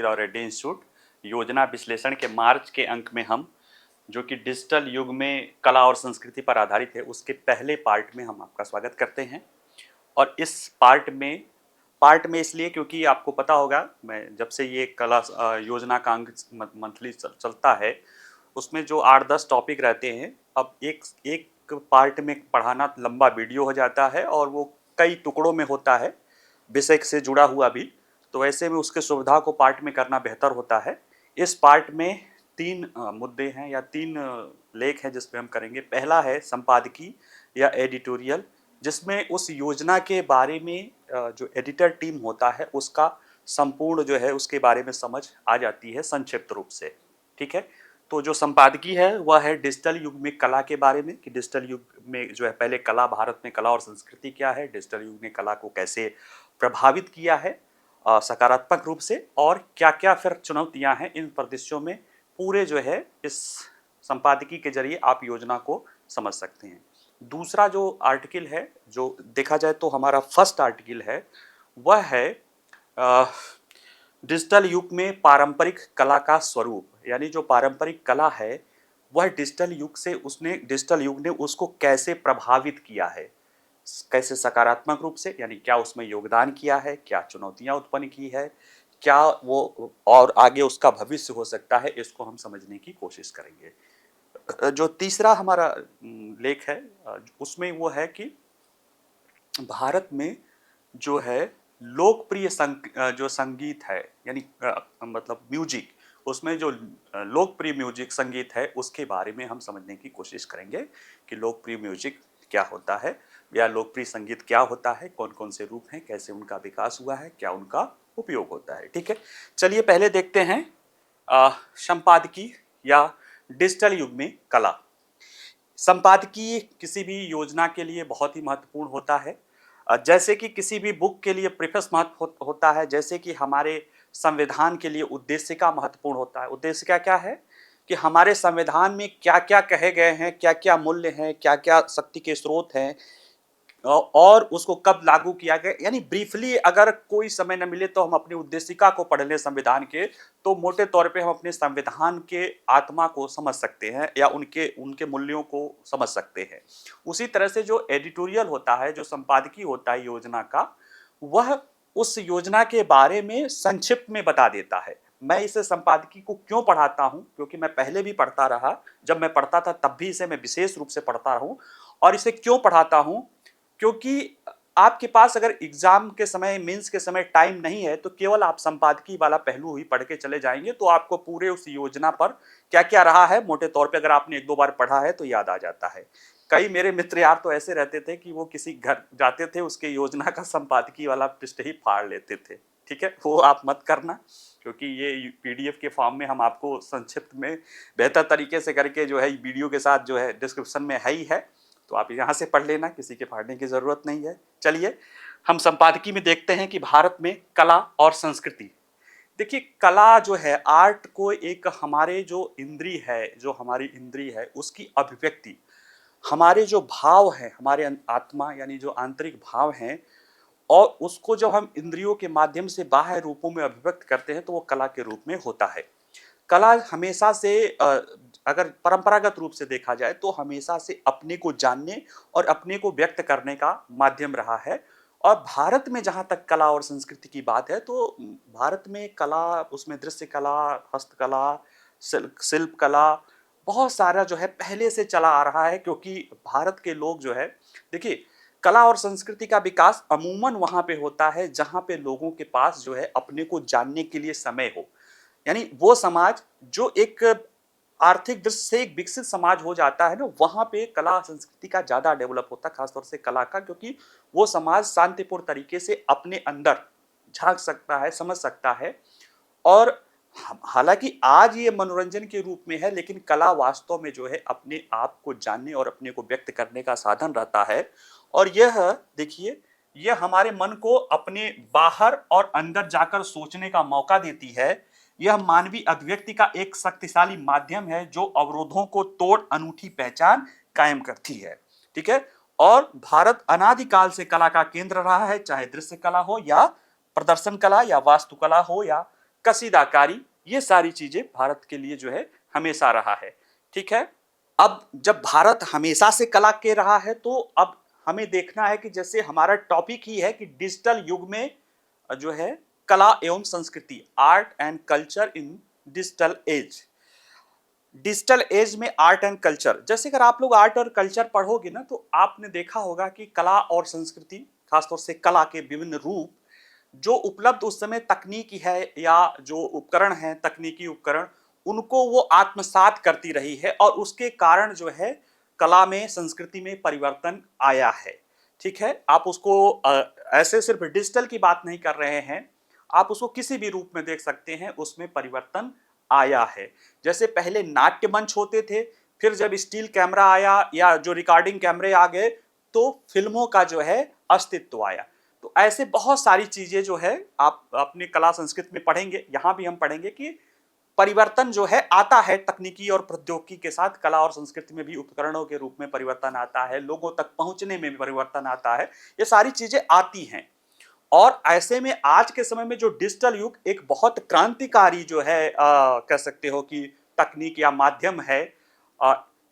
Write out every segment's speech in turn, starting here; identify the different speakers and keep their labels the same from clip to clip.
Speaker 1: Jyotirao Reddy institute योजना विश्लेषण के मार्च के अंक में हम जो कि डिजिटल युग में कला और संस्कृति पर आधारित है उसके पहले पार्ट में हम आपका स्वागत करते हैं। और इस पार्ट में इसलिए क्योंकि आपको पता होगा मैं जब से ये कला योजना का अंक मंथली चलता है उसमें जो 8-10 टॉपिक रहते हैं, अब एक पार्ट में पढ़ाना लंबा वीडियो हो जाता है और वो कई टुकड़ों में होता है विषय से जुड़ा हुआ भी, तो ऐसे में उसके सुविधा को पार्ट में करना बेहतर होता है। इस पार्ट में 3 मुद्दे हैं या 3 लेख हैं जिसपे हम करेंगे। पहला है संपादकीय या एडिटोरियल, जिसमें उस योजना के बारे में जो एडिटर टीम होता है उसका संपूर्ण जो है उसके बारे में समझ आ जाती है संक्षिप्त रूप से। ठीक है, तो जो संपादकीय है वह है डिजिटल युग में कला के बारे में कि डिजिटल युग में जो है पहले कला, भारत में कला और संस्कृति क्या है, डिजिटल युग ने कला को कैसे प्रभावित किया है सकारात्मक रूप से, और क्या क्या फिर चुनौतियां हैं इन परिदृश्यों में, पूरे जो है इस संपादकीय के जरिए आप योजना को समझ सकते हैं। दूसरा जो आर्टिकल है, जो देखा जाए तो हमारा फर्स्ट आर्टिकल है, वह है डिजिटल युग में पारंपरिक कला का स्वरूप, यानी जो पारंपरिक कला है वह डिजिटल युग ने उसको कैसे प्रभावित किया है, कैसे सकारात्मक रूप से, यानी क्या उसमें योगदान किया है, क्या चुनौतियां उत्पन्न की है, क्या वो और आगे उसका भविष्य हो सकता है, इसको हम समझने की कोशिश करेंगे। जो तीसरा हमारा लेख है उसमें वो है कि भारत में जो है लोकप्रिय जो संगीत है, यानी मतलब म्यूजिक, उसमें जो लोकप्रिय म्यूजिक संगीत है उसके बारे में हम समझने की कोशिश करेंगे कि लोकप्रिय म्यूजिक क्या होता है या लोकप्रिय संगीत क्या होता है, कौन कौन से रूप हैं, कैसे उनका विकास हुआ है, क्या उनका उपयोग होता है। ठीक है, चलिए पहले देखते हैं संपादकीय या डिजिटल युग में कला। संपादकीय किसी भी योजना के लिए बहुत ही महत्वपूर्ण होता है। जैसे कि किसी भी बुक के लिए प्रीफेस महत्व होता है, जैसे कि हमारे संविधान के लिए उद्देशिका महत्वपूर्ण होता है। उद्देशिका क्या है कि हमारे संविधान में क्या क्या कहे गए हैं, क्या क्या मूल्य हैं, क्या क्या शक्ति के स्रोत हैं और उसको कब लागू किया गया। यानी ब्रीफली अगर कोई समय न मिले तो हम अपनी उद्देशिका को पढ़ लें संविधान के, तो मोटे तौर पे हम अपने संविधान के आत्मा को समझ सकते हैं या उनके मूल्यों को समझ सकते हैं। उसी तरह से जो एडिटोरियल होता है, जो संपादकीय होता है योजना का, वह उस योजना के बारे में संक्षिप्त में बता देता है। मैं इसे संपादकीय को क्यों पढ़ाता हूं, क्योंकि मैं पहले भी पढ़ता रहा, जब मैं पढ़ता था तब भी इसे मैं विशेष रूप से पढ़ता रहूं। और इसे क्यों पढ़ाता हूं, क्योंकि आपके पास अगर एग्जाम के समय, मेंस के समय टाइम नहीं है तो केवल आप संपादकीय वाला पहलू ही पढ़ के चले जाएंगे तो आपको पूरे उस योजना पर क्या क्या रहा है मोटे तौर पे अगर आपने 1-2 बार पढ़ा है तो याद आ जाता है। कई मेरे मित्र यार तो ऐसे रहते थे कि वो किसी घर जाते थे, उसके योजना का संपादकीय वाला पृष्ठ ही फाड़ लेते थे। ठीक है, वो आप मत करना, क्योंकि ये पीडीएफ के फॉर्म में हम आपको संक्षिप्त में बेहतर तरीके से करके जो है वीडियो के साथ जो है डिस्क्रिप्शन में है ही है, तो आप यहाँ से पढ़ लेना, किसी के पढ़ने की जरूरत नहीं है। चलिए हम संपादकीय में देखते हैं कि भारत में कला और संस्कृति। देखिए कला जो है, आर्ट को एक हमारे जो हमारी इंद्री है उसकी अभिव्यक्ति, हमारे जो भाव हैं, हमारे आत्मा यानी जो आंतरिक भाव हैं, और उसको जब हम इंद्रियों के माध्यम से बाह्य रूपों में अभिव्यक्त करते हैं तो वो कला के रूप में होता है। कला हमेशा से अगर परंपरागत रूप से देखा जाए तो हमेशा से अपने को जानने और अपने को व्यक्त करने का माध्यम रहा है। और भारत में जहाँ तक कला और संस्कृति की बात है तो भारत में कला, उसमें दृश्य कला, हस्तकला, शिल्प कला, बहुत सारा जो है पहले से चला आ रहा है। क्योंकि भारत के लोग जो है, देखिए कला और संस्कृति का विकास अमूमन वहाँ पे होता है जहाँ पे लोगों के पास जो है अपने को जानने के लिए समय हो। यानी वो समाज जो एक आर्थिक दृष्टि से एक विकसित समाज हो जाता है ना, वहां पे कला संस्कृति का ज्यादा डेवलप होता है, खासतौर से कला का, क्योंकि वो समाज शांतिपूर्ण तरीके से अपने अंदर झांक सकता है, समझ सकता है। और हालांकि आज ये मनोरंजन के रूप में है, लेकिन कला वास्तव में जो है अपने आप को जानने और अपने को व्यक्त करने का साधन रहता है। और यह देखिए, यह हमारे मन को अपने बाहर और अंदर जाकर सोचने का मौका देती है। यह मानवीय अभिव्यक्ति का एक शक्तिशाली माध्यम है जो अवरोधों को तोड़ अनूठी पहचान कायम करती है। ठीक है, और भारत अनादिकाल से कला का केंद्र रहा है, चाहे दृश्य कला हो या प्रदर्शन कला या वास्तुकला हो या कसीदाकारी, ये सारी चीजें भारत के लिए जो है हमेशा रहा है। ठीक है, अब जब भारत हमेशा से कला के रहा है तो अब हमें देखना है कि जैसे हमारा टॉपिक ही है कि डिजिटल युग में जो है कला एवं संस्कृति, art and culture in digital age. Digital age में आर्ट एंड कल्चर, जैसे अगर आप लोग आर्ट और कल्चर पढ़ोगे ना तो आपने देखा होगा कि कला और संस्कृति, खासतौर से कला के विभिन्न रूप जो उपलब्ध उस समय तकनीकी है या जो उपकरण है, तकनीकी उपकरण, उनको वो आत्मसात करती रही है और उसके कारण जो है कला में, संस्कृति में परिवर्तन आया है। ठीक है, आप उसको ऐसे सिर्फ डिजिटल की बात नहीं कर रहे हैं, आप उसको किसी भी रूप में देख सकते हैं, उसमें परिवर्तन आया है। जैसे पहले नाट्य मंच होते थे, फिर जब स्टील कैमरा आया या जो रिकॉर्डिंग कैमरे आ गए तो फिल्मों का जो है अस्तित्व आया। तो ऐसे बहुत सारी चीजें जो है आप अपने कला संस्कृति में पढ़ेंगे, यहाँ भी हम पढ़ेंगे कि परिवर्तन जो है आता है तकनीकी और प्रौद्योगिकी के साथ। कला और संस्कृति में भी उपकरणों के रूप में परिवर्तन आता है, लोगों तक पहुंचने में भी परिवर्तन आता है, ये सारी चीजें आती हैं। और ऐसे में आज के समय में जो डिजिटल युग एक बहुत क्रांतिकारी जो है कह सकते हो कि तकनीक या माध्यम है,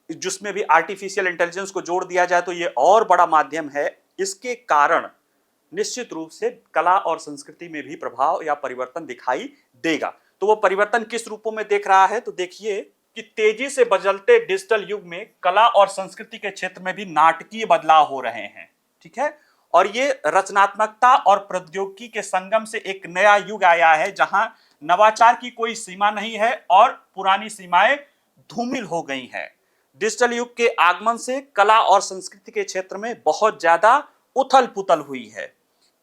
Speaker 1: जिसमें भी आर्टिफिशियल इंटेलिजेंस को जोड़ दिया जाए तो ये और बड़ा माध्यम है। इसके कारण निश्चित रूप से कला और संस्कृति में भी प्रभाव या परिवर्तन दिखाई देगा। तो वो परिवर्तन किस रूपों में देख रहा है, तो देखिए कि तेजी से बदलते डिजिटल युग में कला और संस्कृति के क्षेत्र में भी नाटकीय बदलाव हो रहे हैं। ठीक है, और ये रचनात्मकता और प्रौद्योगिकी के संगम से एक नया युग आया है जहां नवाचार की कोई सीमा नहीं है और पुरानी सीमाएं धूमिल हो गई हैं। डिजिटल युग के आगमन से कला और संस्कृति के क्षेत्र में बहुत ज्यादा उथल पुथल हुई है।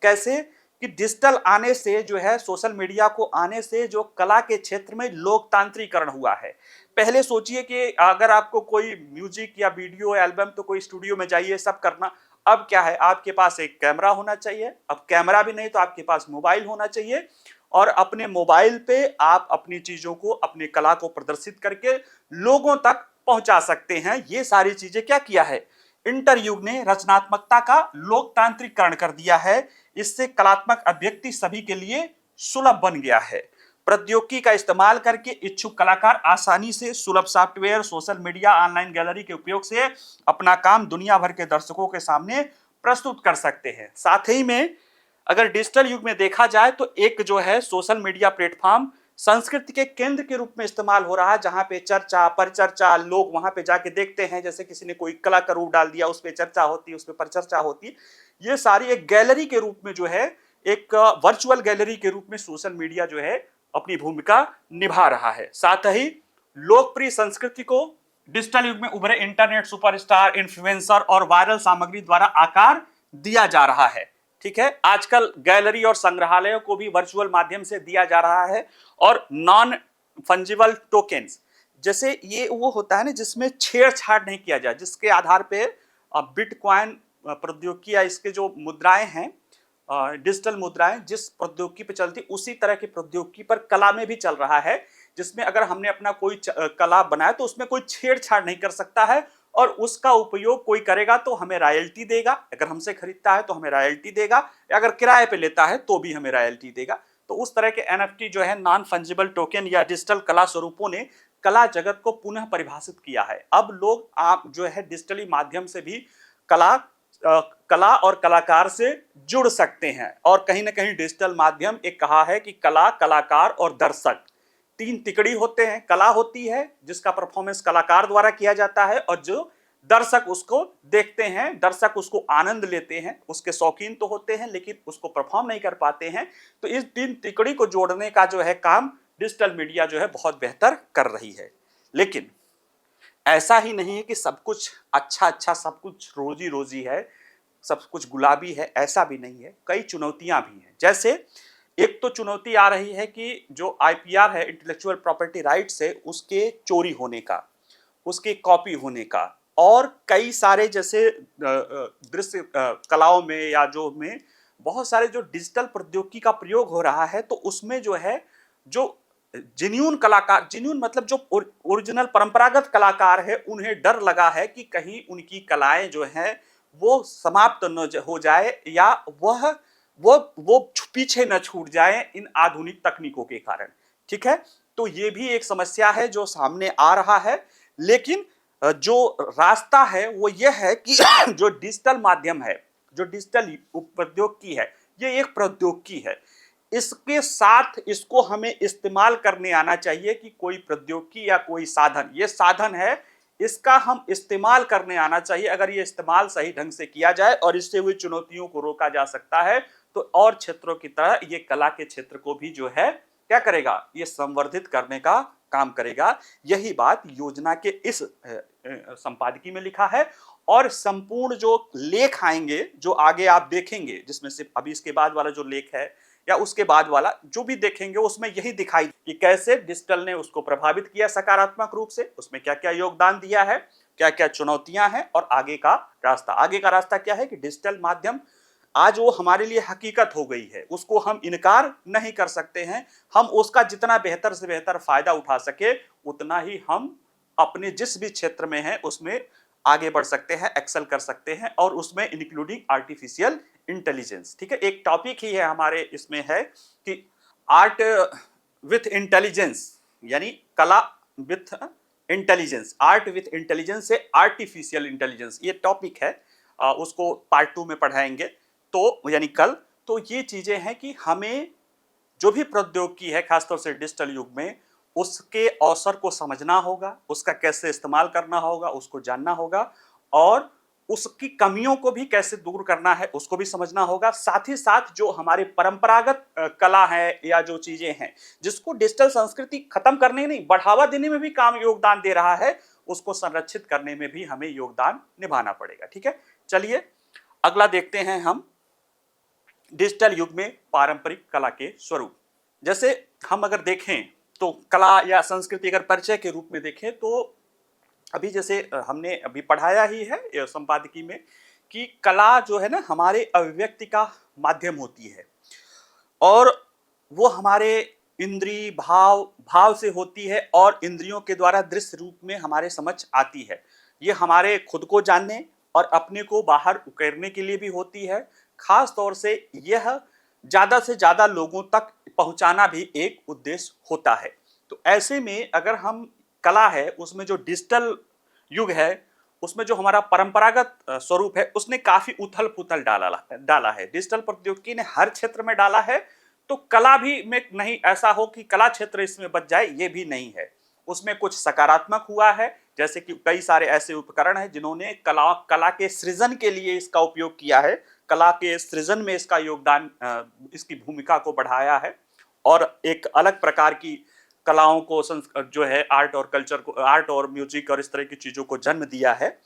Speaker 1: कैसे कि डिजिटल आने से जो है, सोशल मीडिया को आने से जो कला के क्षेत्र में लोकतांत्रिकरण हुआ है। पहले सोचिए कि अगर आपको कोई म्यूजिक या वीडियो एल्बम तो कोई स्टूडियो में जाइए सब करना, अब क्या है, आपके पास एक कैमरा होना चाहिए, अब कैमरा भी नहीं तो आपके पास मोबाइल होना चाहिए और अपने मोबाइल पे आप अपनी चीजों को, अपनी कला को प्रदर्शित करके लोगों तक पहुंचा सकते हैं। ये सारी चीजें क्या किया है, इंटरयुग ने रचनात्मकता का लोकतांत्रिकरण कर दिया है। इससे कलात्मक अभिव्यक्ति सभी के लिए सुलभ बन गया है। प्रौद्योगिकी का इस्तेमाल करके इच्छुक कलाकार आसानी से सुलभ software, social media, online gallery के उपयोग से अपना काम दुनिया भर के दर्शकों के सामने प्रस्तुत कर सकते हैं। साथ ही में अगर डिजिटल युग में देखा जाए तो एक जो है सोशल मीडिया प्लेटफॉर्म संस्कृति के केंद्र के रूप में इस्तेमाल हो रहा है, जहां पे चर्चा, परिचर्चा, लोग वहां पे जाके देखते हैं, जैसे किसी ने कोई कला का रूप डाल दिया, उस पर चर्चा होती है, उस पर परिचर्चा होती है। ये सारी एक गैलरी के रूप में जो है, एक वर्चुअल गैलरी के रूप में सोशल मीडिया जो है अपनी भूमिका निभा रहा है। साथ ही लोकप्रिय संस्कृति को डिजिटल युग में उभरे इंटरनेट सुपरस्टार, इन्फ्लुएंसर और वायरल सामग्री द्वारा आकार दिया जा रहा है। ठीक है, आजकल गैलरी और संग्रहालयों को भी वर्चुअल माध्यम से दिया जा रहा है। और नॉन फंजिबल टोकन्स, जैसे ये वो होता है ना जिसमें छेड़छाड़ नहीं किया जाए, जिसके आधार पे बिटकॉइन प्रौद्योगिकी या इसके जो मुद्राएं हैं, डिजिटल मुद्राएं जिस प्रौद्योगिकी पे चलती, उसी तरह की प्रौद्योगिकी पर कला में भी चल रहा है, जिसमें अगर हमने अपना कोई कला बनाया तो उसमें कोई छेड़छाड़ नहीं कर सकता है और उसका उपयोग कोई करेगा तो हमें रॉयल्टी देगा। अगर हमसे खरीदता है तो हमें रॉयल्टी देगा, या अगर किराए पे लेता है तो भी हमें रॉयल्टी देगा। तो उस तरह के एनएफटी जो है, नॉन फंजिबल टोकन या डिजिटल कला स्वरूपों ने कला जगत को पुनः परिभाषित किया है। अब लोग आप जो है डिजिटली माध्यम से भी कला और कलाकार से जुड़ सकते हैं। और कहीं ना कहीं डिजिटल माध्यम एक कहा है कि कला, कलाकार और दर्शक तीन तिकड़ी होते हैं। कला होती है जिसका परफॉर्मेंस कलाकार द्वारा किया जाता है और जो दर्शक उसको देखते हैं, दर्शक उसको आनंद लेते हैं, उसके शौकीन तो होते हैं लेकिन उसको परफॉर्म नहीं कर पाते हैं। तो इस तीन तिकड़ी को जोड़ने का जो है काम डिजिटल मीडिया जो है बहुत बेहतर कर रही है। लेकिन ऐसा ही नहीं है कि सब कुछ अच्छा अच्छा, सब कुछ रोजी रोजी है, सब कुछ गुलाबी है, ऐसा भी नहीं है। कई चुनौतियां भी हैं। जैसे एक तो चुनौती आ रही है कि जो आईपीआर है, इंटेलेक्चुअल प्रॉपर्टी राइट्स है, उसके चोरी होने का, उसके कॉपी होने का, और कई सारे जैसे दृश्य कलाओं में या जो में बहुत सारे जो डिजिटल प्रौद्योगिकी का प्रयोग हो रहा है, तो उसमें जो है जो जेन्युइन कलाकार, जेन्युइन मतलब जो ओरिजिनल परंपरागत कलाकार है, उन्हें डर लगा है कि कहीं उनकी कलाएं जो हैं वो समाप्त न हो जाए या वो पीछे न छूट जाए इन आधुनिक तकनीकों के कारण। ठीक है। तो ये भी एक समस्या है जो सामने आ रहा है, लेकिन जो रास्ता है वो ये है कि जो डिजिटल माध्यम है, जो डिजिटल प्रौद्योगिकी है, ये एक प्रौद्योगिकी है। इसके साथ इसको हमें इस्तेमाल करने आना चाहिए कि कोई प्रौद्योगिकी या कोई साधन, ये साधन है, इसका हम इस्तेमाल करने आना चाहिए। अगर ये इस्तेमाल सही ढंग से किया जाए और इससे हुई चुनौतियों को रोका जा सकता है, तो और क्षेत्रों की तरह ये कला के क्षेत्र को भी जो है क्या करेगा, ये संवर्धित करने का काम करेगा। यही बात योजना के इस संपादकीय में लिखा है। और संपूर्ण जो लेख आएंगे, जो आगे आप देखेंगे, जिसमें से अभी इसके बाद वाला जो लेख है या उसके बाद वाला जो भी देखेंगे, उसमें यही दिखाई कि कैसे डिजिटल ने उसको प्रभावित किया सकारात्मक रूप से, उसमें क्या क्या योगदान दिया है, क्या क्या चुनौतियां हैं और आगे का रास्ता। आगे का रास्ता क्या है कि डिजिटल माध्यम आज वो हमारे लिए हकीकत हो गई है, उसको हम इनकार नहीं कर सकते हैं। हम उसका जितना बेहतर से बेहतर फायदा उठा सके, उतना ही हम अपने जिस भी क्षेत्र में हैं उसमें आगे बढ़ सकते हैं, एक्सेल कर सकते हैं, और उसमें इंक्लूडिंग आर्टिफिशियल इंटेलिजेंस। ठीक है, एक टॉपिक ही है हमारे इसमें है कि आर्ट विथ इंटेलिजेंस, यानी कला with intelligence, art with intelligence से आर्टिफिशियल इंटेलिजेंस, ये टॉपिक है। उसको पार्ट 2 में पढ़ाएंगे, तो यानी कल। तो ये चीजें हैं कि हमें जो भी प्रौद्योगिकी है, खासतौर से डिजिटल युग में, उसके अवसर को समझना होगा, उसका कैसे इस्तेमाल करना होगा, उसको जानना होगा, और उसकी कमियों को भी कैसे दूर करना है उसको भी समझना होगा। साथ ही साथ जो हमारे परंपरागत कला है या जो चीजें हैं जिसको डिजिटल संस्कृति खत्म करने नहीं, बढ़ावा देने में भी काम योगदान दे रहा है, उसको संरक्षित करने में भी हमें योगदान निभाना पड़ेगा। ठीक है, चलिए अगला देखते हैं हम, डिजिटल युग में पारंपरिक कला के स्वरूप। जैसे हम अगर देखें तो कला या संस्कृति अगर परिचय के रूप में देखें, तो अभी जैसे हमने अभी पढ़ाया ही है संपादकीय में कि कला जो है ना हमारे अभिव्यक्ति का माध्यम होती है, और वो हमारे इंद्रिय भाव से होती है, और इंद्रियों के द्वारा दृश्य रूप में हमारे समझ आती है। ये हमारे खुद को जानने और अपने को बाहर उकेरने के लिए भी होती है। खास तौर से यह ज्यादा से ज्यादा लोगों तक पहुंचाना भी एक उद्देश्य होता है। तो ऐसे में अगर हम कला है उसमें जो डिजिटल युग है, उसमें जो हमारा परंपरागत स्वरूप है, उसने काफी उथल पुथल डाला है। डिजिटल प्रौद्योगिकी ने हर क्षेत्र में डाला है, तो कला भी में नहीं ऐसा हो कि कला क्षेत्र इसमें बच जाए, ये भी नहीं है। उसमें कुछ सकारात्मक हुआ है, जैसे कि कई सारे ऐसे उपकरण हैं जिन्होंने कला के सृजन के लिए इसका उपयोग किया है, कला के सृजन में इसका योगदान, इसकी भूमिका को बढ़ाया है, और एक अलग प्रकार की कलाओं को जो है आर्ट और कल्चर को, आर्ट और म्यूजिक और इस तरह की चीजों को जन्म दिया है।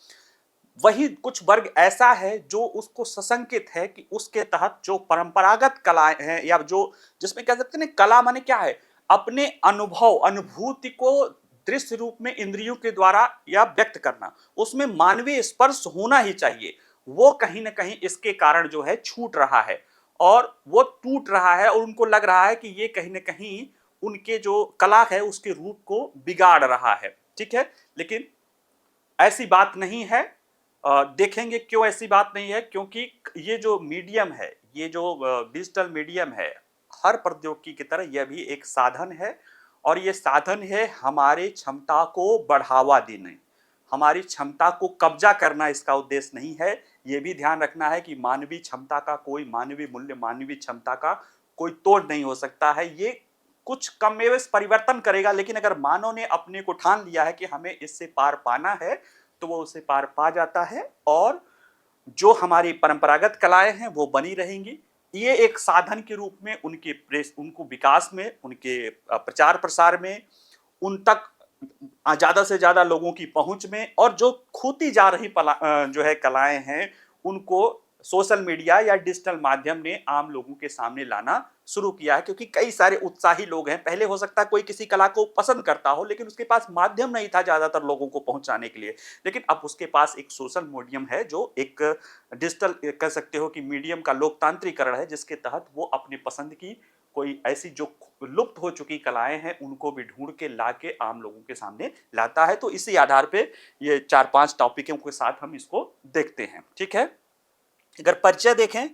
Speaker 1: वही कुछ वर्ग ऐसा है जो उसको सशंकित है कि उसके तहत जो परंपरागत कलाएं हैं, या जो जिसमें कह सकते हैं कला माने क्या है, अपने अनुभव अनुभूति को दृश्य रूप में इंद्रियों के द्वारा या व्यक्त करना, उसमें मानवीय स्पर्श होना ही चाहिए। वो कहीं ना कहीं इसके कारण जो है छूट रहा है, और वो टूट रहा है, और उनको लग रहा है कि ये कहीं ना कहीं उनके जो कला है उसके रूप को बिगाड़ रहा है। ठीक है, लेकिन ऐसी बात नहीं है। देखेंगे क्यों ऐसी बात नहीं है, क्योंकि ये जो मीडियम है, ये जो डिजिटल मीडियम है, हर प्रौद्योगिकी की तरह यह भी एक साधन है, और ये साधन है हमारे क्षमता को बढ़ावा देने, हमारी क्षमता को कब्जा करना इसका उद्देश्य नहीं है। ये भी ध्यान रखना है कि मानवीय क्षमता का कोई, मानवीय मूल्य, मानवीय क्षमता का कोई तोड़ नहीं हो सकता है। ये कुछ कमोवेश परिवर्तन करेगा, लेकिन अगर मानव ने अपने को ठान लिया है कि हमें इससे पार पाना है, तो वो उसे पार पा जाता है, और जो हमारी परंपरागत कलाएं हैं वो बनी रहेंगी। ये एक साधन के रूप में उनको विकास में, उनके प्रचार प्रसार में, उन तक ज्यादा से ज्यादा लोगों की पहुंच में, और जो खोती जा रही जो है कलाएं हैं, उनको सोशल मीडिया या डिजिटल माध्यम ने आम लोगों के सामने लाना शुरू किया है। क्योंकि कई सारे उत्साही लोग हैं, पहले हो सकता है कोई किसी कला को पसंद करता हो, लेकिन उसके पास माध्यम नहीं था ज्यादातर लोगों को पहुंचाने के लिए, लेकिन अब उसके पास एक सोशल मीडियम है, जो एक डिजिटल कह सकते हो कि मीडियम का लोकतांत्रिकरण है, जिसके तहत वो अपनी पसंद की कोई ऐसी जो लुप्त हो चुकी कलाएं हैं उनको भी ढूंढ के ला के आम लोगों के सामने लाता है। तो इसी आधार पे ये 4-5 टॉपिकों के साथ हम इसको देखते हैं। ठीक है, अगर परिचय देखें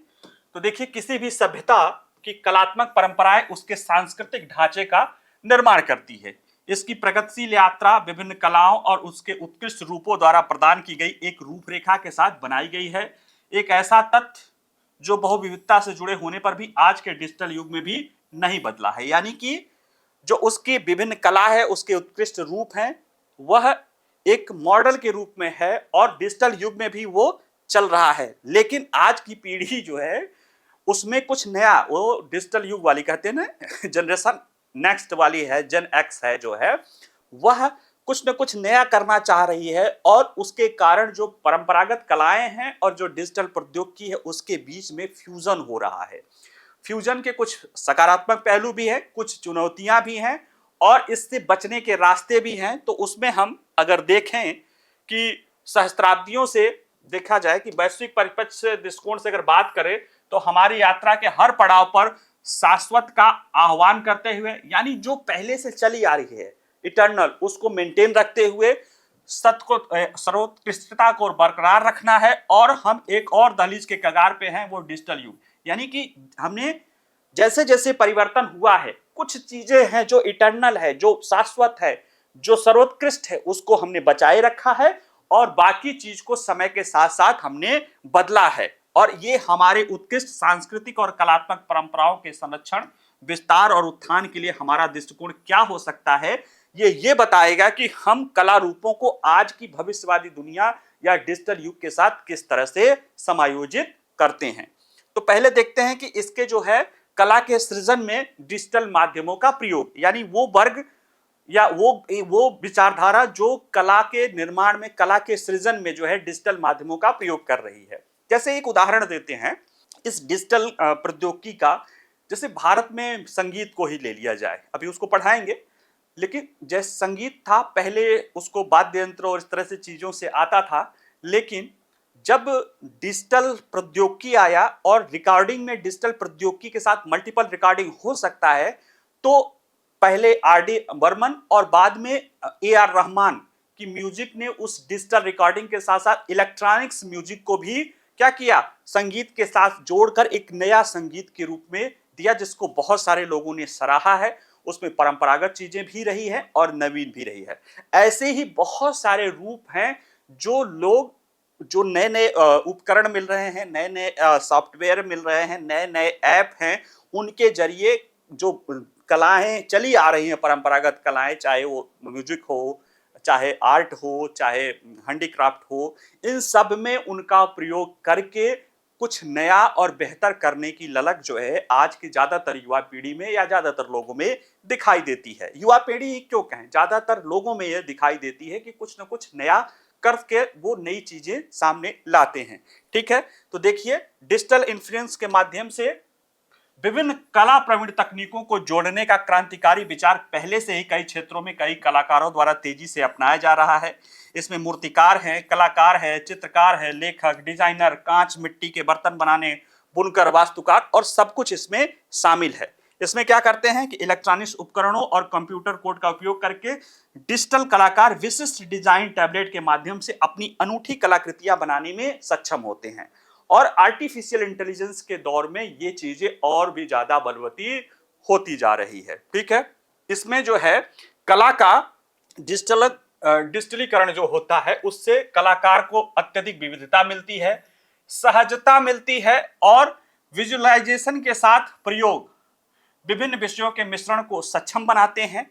Speaker 1: तो देखिए, किसी भी सभ्यता की कलात्मक परंपराएं उसके सांस्कृतिक ढांचे का निर्माण करती है। इसकी प्रगतिशील यात्रा विभिन्न कलाओं और उसके उत्कृष्ट रूपों द्वारा प्रदान की गई एक रूपरेखा के साथ बनाई गई है। एक ऐसा तथ्य जो बहुविविधता से जुड़े होने पर भी आज के डिजिटल युग में भी नहीं बदला है, यानी कि जो उसकी विभिन्न कला है, उसके उत्कृष्ट रूप हैं, वह एक मॉडल के रूप में है और डिजिटल युग में भी वो चल रहा है। लेकिन आज की पीढ़ी जो है उसमें कुछ नया, वो डिजिटल युग वाली कहते हैं ना, जनरेशन नेक्स्ट वाली है, जेन एक्स है जो है, वह कुछ न कुछ नया करना चाह रही है और उसके कारण जो परंपरागत कलाएं हैं और जो डिजिटल प्रौद्योगिकी है उसके बीच में फ्यूजन हो रहा है। फ्यूजन के कुछ सकारात्मक पहलू भी हैं, कुछ चुनौतियां भी हैं और इससे बचने के रास्ते भी हैं। तो उसमें हम अगर देखें कि सहस्त्राब्दियों से देखा जाए कि वैश्विक परिप्रेक्ष्य से दृष्टिकोण से अगर बात करें तो हमारी यात्रा के हर पड़ाव पर शाश्वत का आह्वान करते हुए, यानी जो पहले से चली आ रही है इटर्नल, उसको मेंटेन रखते हुए सत्य को, सर्वोत्कृष्टता को बरकरार रखना है। और हम एक और दहलीज के कगार पे हैं, वो डिजिटल युग, यानी कि हमने जैसे जैसे परिवर्तन हुआ है, कुछ चीजें हैं जो इटर्नल है, जो शाश्वत है, जो सर्वोत्कृष्ट है, उसको हमने बचाए रखा है और बाकी चीज को समय के साथ साथ हमने बदला है। और ये हमारे उत्कृष्ट सांस्कृतिक और कलात्मक परंपराओं के संरक्षण, विस्तार और उत्थान के लिए हमारा दृष्टिकोण क्या हो सकता है, ये बताएगा कि हम कला रूपों को आज की भविष्यवादी दुनिया या डिजिटल युग के साथ किस तरह से समायोजित करते हैं। तो पहले देखते हैं कि इसके जो है कला के सृजन में डिजिटल माध्यमों का प्रयोग, यानी वो वर्ग या वो विचारधारा जो कला के निर्माण में, कला के सृजन में जो है डिजिटल माध्यमों का प्रयोग कर रही है। जैसे एक उदाहरण देते हैं इस डिजिटल प्रौद्योगिकी का, जैसे भारत में संगीत को ही ले लिया जाए, अभी उसको पढ़ाएंगे, लेकिन जैसे संगीत था पहले उसको वाद्य यंत्र और इस तरह से चीजों से आता था, लेकिन जब डिजिटल प्रौद्योगिकी आया और रिकॉर्डिंग में डिजिटल प्रौद्योगिकी के साथ मल्टीपल रिकॉर्डिंग हो सकता है, तो पहले आर डी बर्मन और बाद में ए आर रहमान की म्यूजिक ने उस डिजिटल रिकॉर्डिंग के साथ साथ इलेक्ट्रॉनिक्स म्यूजिक को भी क्या किया, संगीत के साथ जोड़कर एक नया संगीत के रूप में दिया, जिसको बहुत सारे लोगों ने सराहा है। उसमें परंपरागत चीजें भी रही है और नवीन भी रही है। ऐसे ही बहुत सारे रूप हैं जो लोग, जो नए नए उपकरण मिल रहे हैं, नए नए सॉफ्टवेयर मिल रहे हैं, नए नए ऐप हैं, उनके जरिए जो कलाएं चली आ रही हैं, परंपरागत कलाएं, चाहे वो म्यूजिक हो, चाहे आर्ट हो, चाहे हैंडीक्राफ्ट हो, इन सब में उनका प्रयोग करके कुछ नया और बेहतर करने की ललक जो है आज की ज्यादातर युवा पीढ़ी में या ज्यादातर लोगों में दिखाई देती है। युवा पीढ़ी क्यों कहें, ज्यादातर लोगों में यह दिखाई देती है कि कुछ ना कुछ नया करके वो नई चीजें सामने लाते हैं। ठीक है, तो देखिए डिजिटल इन्फ्लुएंस के माध्यम से विभिन्न कला प्रवीण तकनीकों को जोड़ने का क्रांतिकारी विचार पहले से ही कई क्षेत्रों में कई कलाकारों द्वारा तेजी से अपनाया जा रहा है। इसमें मूर्तिकार हैं, कलाकार है, चित्रकार है, लेखक, डिजाइनर, कांच मिट्टी के बर्तन बनाने, बुनकर, वास्तुकार और सब कुछ इसमें शामिल है। इसमें क्या करते हैं कि इलेक्ट्रॉनिक्स उपकरणों और कंप्यूटर कोड का उपयोग करके डिजिटल कलाकार विशिष्ट डिजाइन टैबलेट के माध्यम से अपनी अनूठी कलाकृतियां बनाने में सक्षम होते हैं। और आर्टिफिशियल इंटेलिजेंस के दौर में ये चीजें और भी ज्यादा बलवती होती जा रही है। ठीक है, इसमें जो है कला का डिजिटलीकरण जो होता है उससे कलाकार को अत्यधिक विविधता मिलती है, सहजता मिलती है और विजुअलाइजेशन के साथ प्रयोग विभिन्न विषयों के मिश्रण को सक्षम बनाते हैं।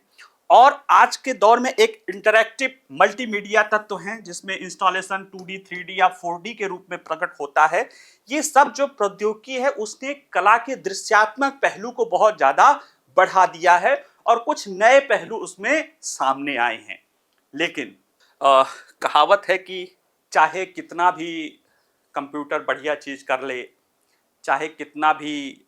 Speaker 1: और आज के दौर में एक इंटरैक्टिव मल्टीमीडिया तत्व हैं जिसमें इंस्टॉलेशन 2D, 3D या 4D के रूप में प्रकट होता है। ये सब जो प्रौद्योगिकी है उसने कला के दृश्यात्मक पहलू को बहुत ज्यादा बढ़ा दिया है और कुछ नए पहलू उसमें सामने आए हैं। लेकिन कहावत है कि चाहे कितना भी कंप्यूटर बढ़िया चीज कर ले, चाहे कितना भी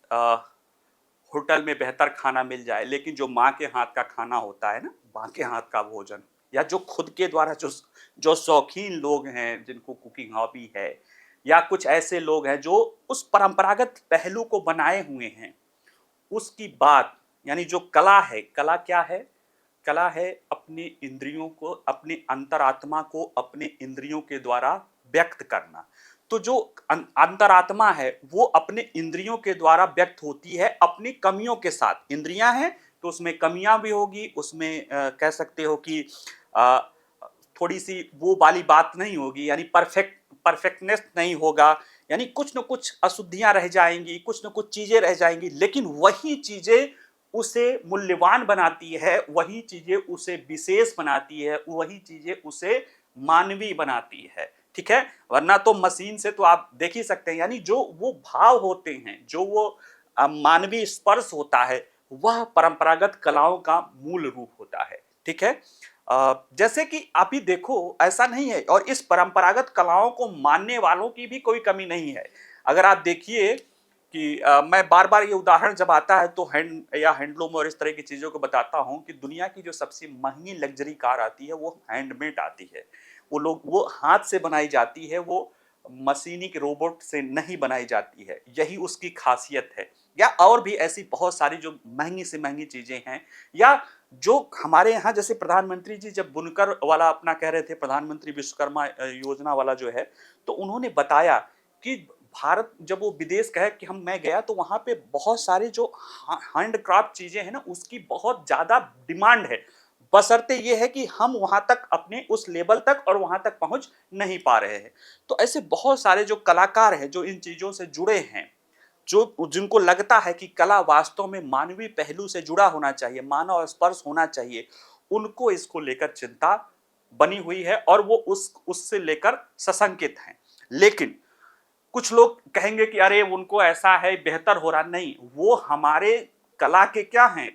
Speaker 1: होटल में बेहतर खाना मिल जाए, लेकिन जो माँ के हाथ का खाना होता है ना, माँ के हाथ का भोजन, या जो खुद के द्वारा जो शौकीन लोग हैं जिनको कुकिंग हॉबी है, या कुछ ऐसे लोग हैं जो उस परंपरागत पहलू को बनाए हुए हैं, उसकी बात, यानी जो कला है, कला क्या है, कला है अपनी इंद्रियों को, अपनी अंतरात्मा को अपने इंद्रियों के द्वारा व्यक्त करना। तो जो अंतरात्मा है वो अपने इंद्रियों के द्वारा व्यक्त होती है अपनी कमियों के साथ। इंद्रियां हैं तो उसमें कमियां भी होगी, उसमें कह सकते हो कि अ, थोड़ी सी वो वाली बात नहीं होगी, यानी परफेक्टनेस नहीं होगा, यानी कुछ न कुछ अशुद्धियां रह जाएंगी, कुछ न कुछ चीजें रह जाएंगी, लेकिन वही चीजें उसे मूल्यवान बनाती है, वही चीजें उसे विशेष बनाती है, वही चीजें उसे मानवीय बनाती है। ठीक है, वरना तो मशीन से तो आप देख ही सकते हैं, यानी जो वो भाव होते हैं, जो वो मानवीय स्पर्श होता है, वह परंपरागत कलाओं का मूल रूप होता है। ठीक है, जैसे कि आप ही देखो, ऐसा नहीं है, और इस परंपरागत कलाओं को मानने वालों की भी कोई कमी नहीं है। अगर आप देखिए कि मैं बार बार ये उदाहरण जब आता है तो हैंड या हैंडलूम और इस तरह की चीजों को बताता हूं कि दुनिया की जो सबसे महंगी लग्जरी कार आती है वो हैंडमेड आती है। वो हाथ से बनाई जाती है, वो मशीनिक रोबोट से नहीं बनाई जाती है, यही उसकी खासियत है। या और भी ऐसी बहुत सारी जो महंगी से महंगी चीजें हैं, या जो हमारे यहाँ जैसे प्रधानमंत्री जी जब बुनकर वाला अपना कह रहे थे, प्रधानमंत्री विश्वकर्मा योजना वाला जो है, तो उन्होंने बताया कि भारत जब वो विदेश गए कि मैं गया तो वहां पे बहुत सारे जो हैंडक्राफ्ट चीजें हैं ना, उसकी बहुत ज्यादा डिमांड है, बशर्ते ये है कि हम वहां तक अपने उस लेवल तक और वहां तक पहुंच नहीं पा रहे हैं। तो ऐसे बहुत सारे जो कलाकार हैं जो इन चीजों से जुड़े हैं, जो जिनको लगता है कि कला वास्तव में मानवीय पहलू से जुड़ा होना चाहिए, मानव स्पर्श होना चाहिए, उनको इसको लेकर चिंता बनी हुई है और वो उससे लेकर सशंकित हैं। लेकिन कुछ लोग कहेंगे कि अरे उनको ऐसा है, बेहतर हो रहा, नहीं, वो हमारे कला के क्या हैं,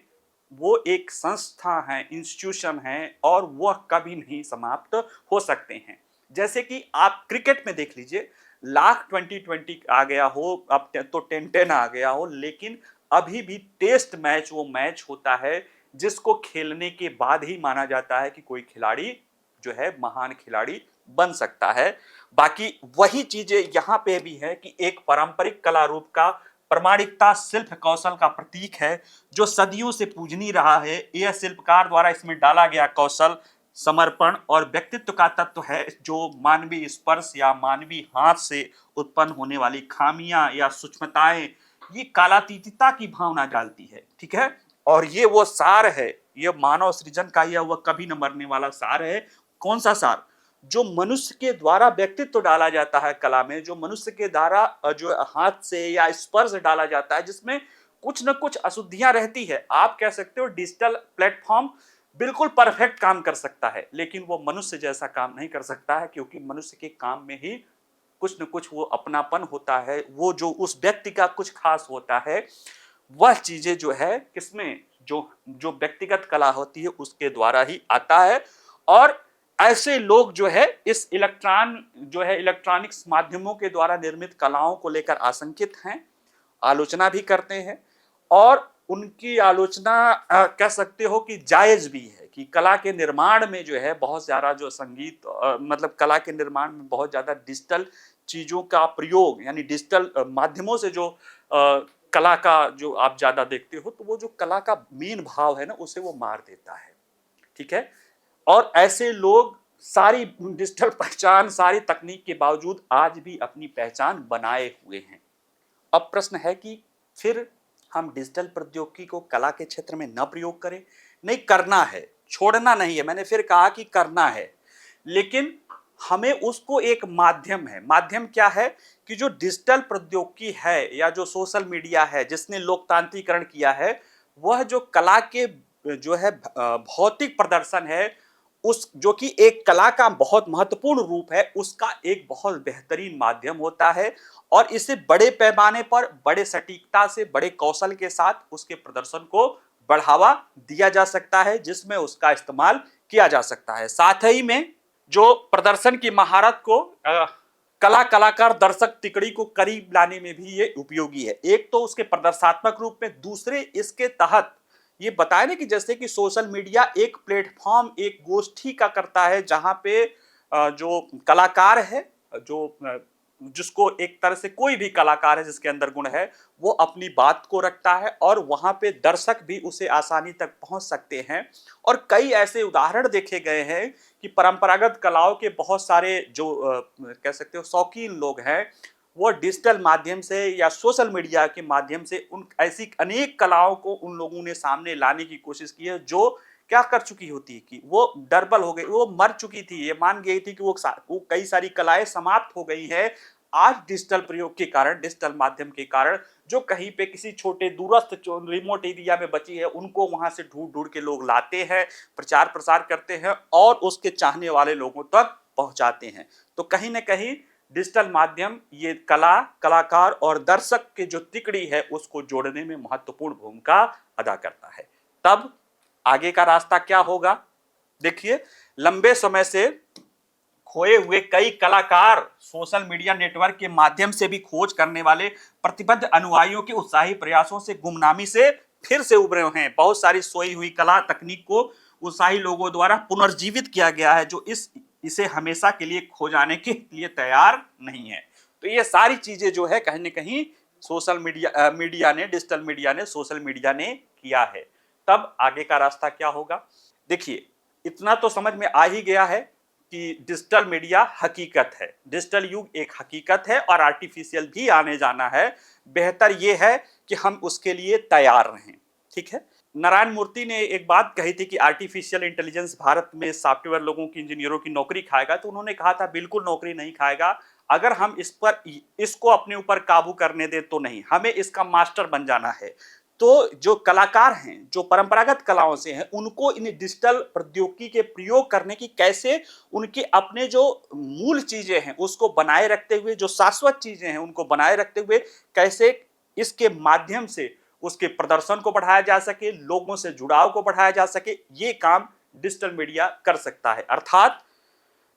Speaker 1: वो एक संस्था है, इंस्टीट्यूशन है, और वह कभी नहीं समाप्त हो सकते हैं। जैसे कि आप क्रिकेट में देख लीजिए, लाख 2020 आ गया हो, अब तो 10-10 आ गया हो, लेकिन अभी भी टेस्ट मैच वो मैच होता है जिसको खेलने के बाद ही माना जाता है कि कोई खिलाड़ी जो है महान खिलाड़ी बन सकता है। बाकी वही चीजें यहाँ पे भी है कि एक पारंपरिक कला रूप का प्रमाणिकता शिल्प कौशल का प्रतीक है जो सदियों से पूजनीय रहा है। यह शिल्पकार द्वारा इसमें डाला गया कौशल, समर्पण और व्यक्तित्व का तत्व है जो मानवीय स्पर्श या मानवीय हाथ से उत्पन्न होने वाली खामियां या सूक्ष्मताएं, ये कालातीतता की भावना डालती है। ठीक है, और ये वो सार है, ये मानव सृजन का यह वह कभी न मरने वाला सार है। कौन सा सार? जो मनुष्य के द्वारा व्यक्तित्व डाला जाता है कला में, जो मनुष्य के द्वारा जो हाथ से या स्पर्श डाला जाता है, जिसमें कुछ न कुछ अशुद्धियां रहती है। आप कह सकते हो डिजिटल प्लेटफॉर्म बिल्कुल परफेक्ट काम कर सकता है, लेकिन वो मनुष्य जैसा काम नहीं कर सकता है, क्योंकि मनुष्य के काम में ही कुछ न कुछ वो अपनापन होता है, वो जो उस व्यक्ति का कुछ खास होता है, वह चीजें जो है किसमें, जो जो व्यक्तिगत कला होती है उसके द्वारा ही आता है। और ऐसे लोग जो है इस इलेक्ट्रॉनिक्स माध्यमों के द्वारा निर्मित कलाओं को लेकर आशंकित हैं, आलोचना भी करते हैं, और उनकी आलोचना कह सकते हो कि जायज भी है कि कला के निर्माण में जो है बहुत ज्यादा जो संगीत मतलब कला के निर्माण में बहुत ज्यादा डिजिटल चीजों का प्रयोग, यानी डिजिटल माध्यमों से जो कला का जो आप ज्यादा देखते हो, तो वो जो कला का मेन भाव है ना, उसे वो मार देता है। ठीक है, और ऐसे लोग सारी डिजिटल पहचान, सारी तकनीक के बावजूद आज भी अपनी पहचान बनाए हुए हैं। अब प्रश्न है कि फिर हम डिजिटल प्रौद्योगिकी को कला के क्षेत्र में न प्रयोग करें? नहीं, करना है, छोड़ना नहीं है। मैंने फिर कहा कि करना है, लेकिन हमें उसको एक माध्यम है। माध्यम क्या है कि जो डिजिटल प्रौद्योगिकी है या जो सोशल मीडिया है जिसने लोकतांत्रिकरण किया है, वह जो कला के जो है भौतिक प्रदर्शन है, उस जो कि एक कला का बहुत महत्वपूर्ण रूप है, उसका एक बहुत बेहतरीन माध्यम होता है। और इसे बड़े पैमाने पर, बड़े सटीकता से, बड़े कौशल के साथ उसके प्रदर्शन को बढ़ावा दिया जा सकता है, जिसमें उसका इस्तेमाल किया जा सकता है। साथ ही में जो प्रदर्शन की महारत को कलाकार दर्शक तिकड़ी को करीब लाने में भी ये उपयोगी है। एक तो उसके प्रदर्शनात्मक रूप में, दूसरे इसके तहत ये बताया ना कि जैसे कि सोशल मीडिया एक प्लेटफॉर्म, एक गोष्ठी का करता है, जहां पे जो कलाकार है, जो जिसको एक तरह से कोई भी कलाकार है जिसके अंदर गुण है, वो अपनी बात को रखता है और वहां पे दर्शक भी उसे आसानी तक पहुंच सकते हैं। और कई ऐसे उदाहरण देखे गए हैं कि परंपरागत कलाओं के बहुत सारे जो कह सकते हो शौकीन लोग हैं, वो डिजिटल माध्यम से या सोशल मीडिया के माध्यम से उन ऐसी अनेक कलाओं को उन लोगों ने सामने लाने की कोशिश की है जो क्या कर चुकी होती कि वो डरबल हो गई, वो मर चुकी थी, ये मान गई थी कि वो कई सारी कलाएं समाप्त हो गई है। आज डिजिटल प्रयोग के कारण, डिजिटल माध्यम के कारण जो कहीं पे किसी छोटे दूरस्थ रिमोट एरिया में बची है उनको वहां से ढूंढ ढूंढ के लोग लाते हैं, प्रचार प्रसार करते हैं और उसके चाहने वाले लोगों तक पहुंचाते हैं। तो कहीं ना कहीं डिजिटल माध्यम ये कला, कलाकार और दर्शक के जो तिकड़ी है उसको जोड़ने में महत्वपूर्ण भूमिका अदा करता है। तब आगे का रास्ता क्या होगा? देखिए, लंबे समय से खोए हुए कई कलाकार सोशल मीडिया नेटवर्क के माध्यम से भी खोज करने वाले प्रतिबद्ध अनुयायियों के उत्साही प्रयासों से गुमनामी से फिर से उभरे हैं। बहुत सारी सोई हुई कला तकनीक को उत्साही लोगों द्वारा पुनर्जीवित किया गया है जो इसे हमेशा के लिए खो जाने के लिए तैयार नहीं है। तो ये सारी चीजें जो है कहीं ना कहीं सोशल मीडिया ने, डिजिटल मीडिया ने, सोशल मीडिया ने किया है। तब आगे का रास्ता क्या होगा? देखिए, इतना तो समझ में आ ही गया है कि डिजिटल मीडिया हकीकत है, डिजिटल युग एक हकीकत है और आर्टिफिशियल भी आने जाना है। बेहतर यह है कि हम उसके लिए तैयार रहें। ठीक है, नारायण मूर्ति ने एक बात कही थी कि आर्टिफिशियल इंटेलिजेंस भारत में सॉफ्टवेयर लोगों की, इंजीनियरों की नौकरी खाएगा। तो उन्होंने कहा था बिल्कुल नौकरी नहीं खाएगा, अगर हम इसको अपने ऊपर काबू करने दे तो नहीं, हमें इसका मास्टर बन जाना है। तो जो कलाकार हैं, जो परंपरागत कलाओं से हैं, उनको इन डिजिटल प्रौद्योगिकी के प्रयोग करने की, कैसे उनके अपने जो मूल चीजें हैं उसको बनाए रखते हुए, जो शाश्वत चीजें हैं उनको बनाए रखते हुए, कैसे इसके माध्यम से उसके प्रदर्शन को बढ़ाया जा सके, लोगों से जुड़ाव को बढ़ाया जा सके, ये काम डिजिटल मीडिया कर सकता है। अर्थात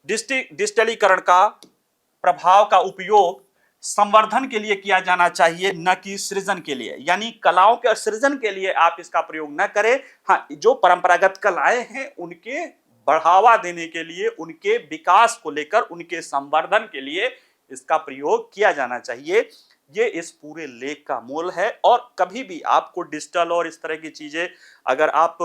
Speaker 1: डिजिटलीकरण का प्रभाव का उपयोग संवर्धन के लिए किया जाना चाहिए, न कि सृजन के लिए। यानी कलाओं के सृजन के लिए आप इसका प्रयोग न करें। हाँ, जो परंपरागत कलाएं हैं उनके बढ़ावा देने के लिए, उनके विकास को लेकर, उनके संवर्धन के लिए इसका प्रयोग किया जाना चाहिए। ये इस पूरे लेख का मूल है। और कभी भी आपको डिजिटल और इस तरह की चीजें, अगर आप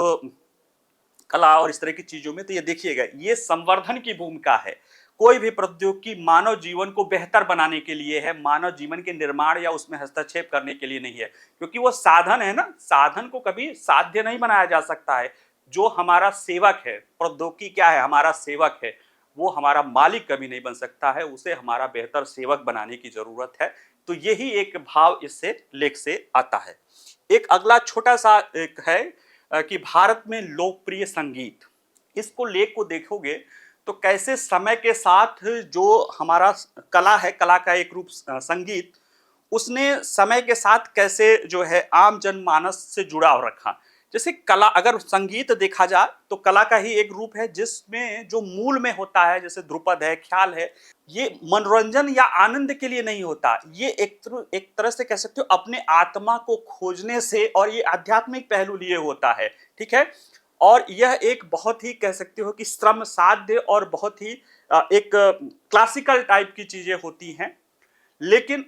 Speaker 1: कला और इस तरह की चीजों में, तो ये देखिएगा, ये संवर्धन की भूमिका है। कोई भी प्रौद्योगिकी मानव जीवन को बेहतर बनाने के लिए है, मानव जीवन के निर्माण या उसमें हस्तक्षेप करने के लिए नहीं है। क्योंकि वो साधन है ना, साधन को कभी साध्य नहीं बनाया जा सकता है। जो हमारा सेवक है, प्रौद्योगिकी क्या है? हमारा सेवक है। वो हमारा मालिक कभी नहीं बन सकता है, उसे हमारा बेहतर सेवक बनाने की जरूरत है। तो यही एक भाव इससे, लेख से आता है। एक अगला छोटा सा एक है कि भारत में लोकप्रिय संगीत, इसको लेख को देखोगे तो कैसे समय के साथ जो हमारा कला है, कला का एक रूप संगीत, उसने समय के साथ कैसे जो है आम जनमानस से जुड़ाव रखा। जैसे कला, अगर संगीत देखा जाए तो कला का ही एक रूप है जिसमें जो मूल में होता है, जैसे ध्रुपद है, ख्याल है, ये मनोरंजन या आनंद के लिए नहीं होता। ये एक तरह से कह सकते हो अपने आत्मा को खोजने से, और ये आध्यात्मिक पहलू लिए होता है। ठीक है, और यह एक बहुत ही कह सकते हो कि श्रम साध्य और बहुत ही एक क्लासिकल टाइप की चीजें होती हैं। लेकिन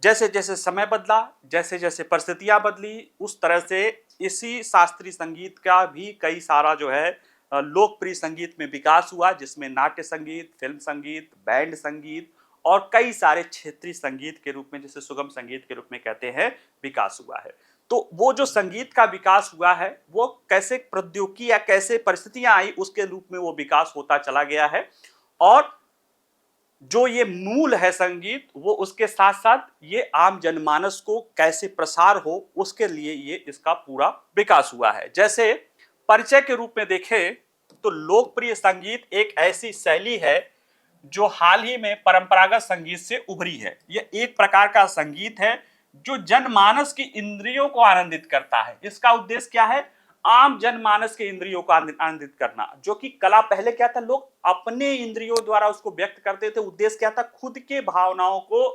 Speaker 1: जैसे जैसे समय बदला, जैसे जैसे परिस्थितियां बदली, उस तरह से इसी शास्त्रीय संगीत का भी कई सारा जो है लोकप्रिय संगीत में विकास हुआ, जिसमें नाट्य संगीत, फिल्म संगीत, बैंड संगीत और कई सारे क्षेत्रीय संगीत के रूप में, जिसे सुगम संगीत के रूप में कहते हैं, विकास हुआ है। तो वो जो संगीत का विकास हुआ है वो कैसे प्रौद्योगिकी या कैसे परिस्थितियां आई उसके रूप में वो विकास होता चला गया है। और जो ये मूल है संगीत, वो उसके साथ साथ ये आम जनमानस को कैसे प्रसार हो उसके लिए ये इसका पूरा विकास हुआ है। जैसे परिचय के रूप में देखें तो लोकप्रिय संगीत एक ऐसी शैली है जो हाल ही में परंपरागत संगीत से उभरी है। यह एक प्रकार का संगीत है जो जनमानस की इंद्रियों को आनंदित करता है। इसका उद्देश्य क्या है? आम जनमानस के इंद्रियों को आनंदित करना। जो कि कला पहले क्या था, लोग अपने इंद्रियों द्वारा उसको व्यक्त करते थे। उद्देश्य क्या था? खुद के भावनाओं को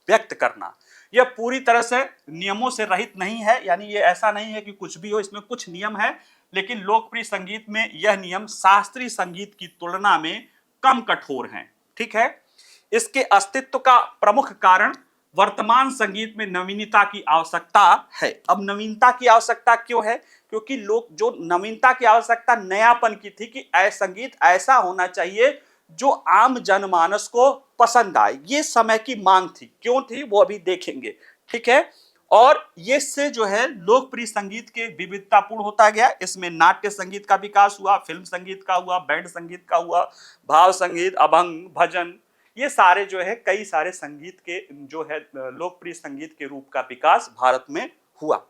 Speaker 1: व्यक्त करना। यह पूरी तरह से नियमों से रहित नहीं है, यानी ये ऐसा नहीं है कि कुछ भी हो, इसमें कुछ नियम है। लेकिन लोकप्रिय संगीत में यह नियम शास्त्रीय संगीत की तुलना में कम कठोर हैं। ठीक है, इसके अस्तित्व का प्रमुख कारण वर्तमान संगीत में नवीनता की आवश्यकता है। अब नवीनता की आवश्यकता क्यों है? क्योंकि लोग, जो नवीनता की आवश्यकता नयापन की थी कि संगीत ऐसा होना चाहिए जो आम जनमानस को पसंद आए। ये समय की मांग थी, क्यों थी वो अभी देखेंगे, ठीक है। और ये से जो है लोकप्रिय संगीत के विविधतापूर्ण होता गया। इसमें नाट्य संगीत का विकास हुआ, फिल्म संगीत का हुआ, बैंड संगीत का हुआ, भाव संगीत, अभंग, भजन, ये सारे जो है कई सारे संगीत के जो है लोकप्रिय संगीत के रूप का विकास भारत में हुआ,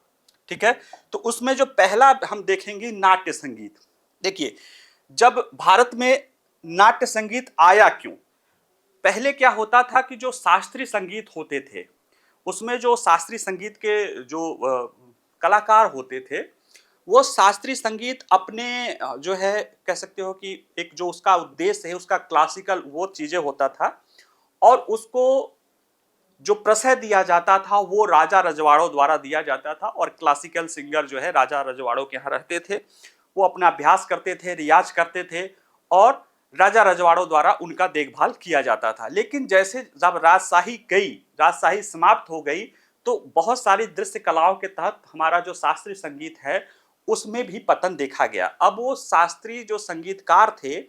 Speaker 1: ठीक है। तो उसमें जो पहला हम देखेंगे नाट्य संगीत। देखिए, जब भारत में नाट्य संगीत आया क्यों? पहले क्या होता था कि जो शास्त्रीय संगीत होते थे, उसमें जो शास्त्रीय संगीत के जो कलाकार होते थे, वो शास्त्रीय संगीत अपने जो है कह सकते हो कि एक जो उसका उद्देश्य है, उसका क्लासिकल वो चीजें होता था, और उसको जो प्रशय दिया जाता था वो राजा रजवाड़ों द्वारा दिया जाता था। और क्लासिकल सिंगर जो है राजा रजवाड़ों के यहाँ रहते थे, वो अपना अभ्यास करते थे, रियाज करते थे, और राजा रजवाड़ों द्वारा उनका देखभाल किया जाता था। लेकिन जैसे जब राजशाही गई, राजशाही समाप्त हो गई, तो बहुत सारी दृश्य कलाओं के तहत हमारा जो शास्त्रीय संगीत है उसमें भी पतन देखा गया। अब वो शास्त्रीय जो संगीतकार थे,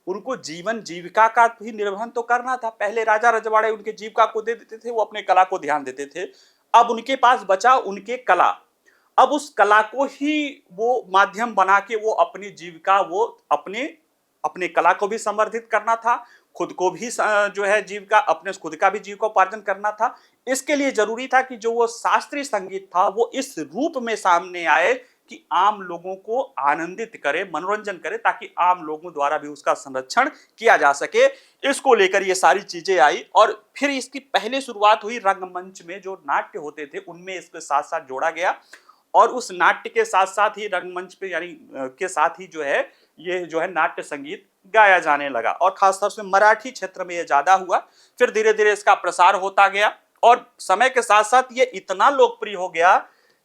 Speaker 1: उनको जीवन जीविका का भी निर्वहन तो करना था। पहले राजा रजवाड़े उनके जीविका को दे देते थे, वो अपने कला को ध्यान देते थे। अब उनके पास बचा उनके कला, अब उस कला को ही वो माध्यम बना के वो अपनी जीविका, वो अपने अपने कला को भी संवर्धित करना था, खुद को भी जो है जीविका, अपने खुद का भी जीविकोपार्जन करना था। इसके लिए जरूरी था कि जो वो शास्त्रीय संगीत था वो इस रूप में सामने आए कि आम लोगों को आनंदित करे, मनोरंजन करे, ताकि आम लोगों द्वारा भी उसका संरक्षण किया जा सके। इसको लेकर ये सारी चीजें आई, और फिर इसकी पहले शुरुआत हुई रंगमंच में, जो नाट्य होते थे उनमें इसके साथ साथ जोड़ा गया। और उस नाट्य के साथ साथ ही रंगमंच पे यानी के साथ ही जो है ये जो है नाट्य संगीत गाया जाने लगा, और खासतौर से मराठी क्षेत्र में ये ज्यादा हुआ। फिर धीरे धीरे इसका प्रसार होता गया, और समय के साथ साथ ये इतना लोकप्रिय हो गया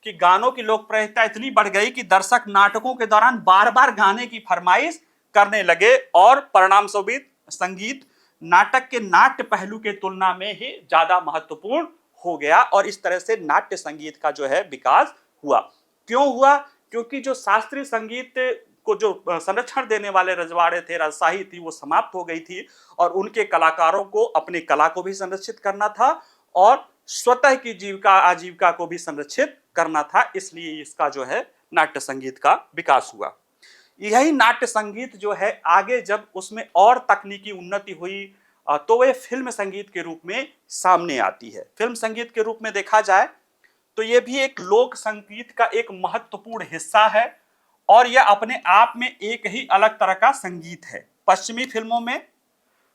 Speaker 1: कि गानों की लोकप्रियता इतनी बढ़ गई कि दर्शक नाटकों के दौरान बार बार गाने की फरमाइश करने लगे, और परिणाम स्वरूप संगीत नाटक के नाट्य पहलू के तुलना में ही ज्यादा महत्वपूर्ण हो गया। और इस तरह से नाट्य संगीत का जो है विकास हुआ। क्यों हुआ? क्योंकि जो शास्त्रीय संगीत को जो संरक्षण देने वाले रजवाड़े थे, राजशाही थी, वो समाप्त हो गई थी, और उनके कलाकारों को अपनी कला को भी संरक्षित करना था, और स्वतः की जीविका आजीविका को भी संरक्षित करना था। इसलिए इसका जो है नाट्य संगीत का विकास हुआ। यही नाट्य संगीत जो है आगे जब उसमें और तकनीकी उन्नति हुई, तो वह फिल्म संगीत के रूप में सामने आती है। फिल्म संगीत के रूप में देखा जाए तो यह भी एक लोक संगीत का एक महत्वपूर्ण हिस्सा है, और यह अपने आप में एक ही अलग तरह का संगीत है। पश्चिमी फिल्मों में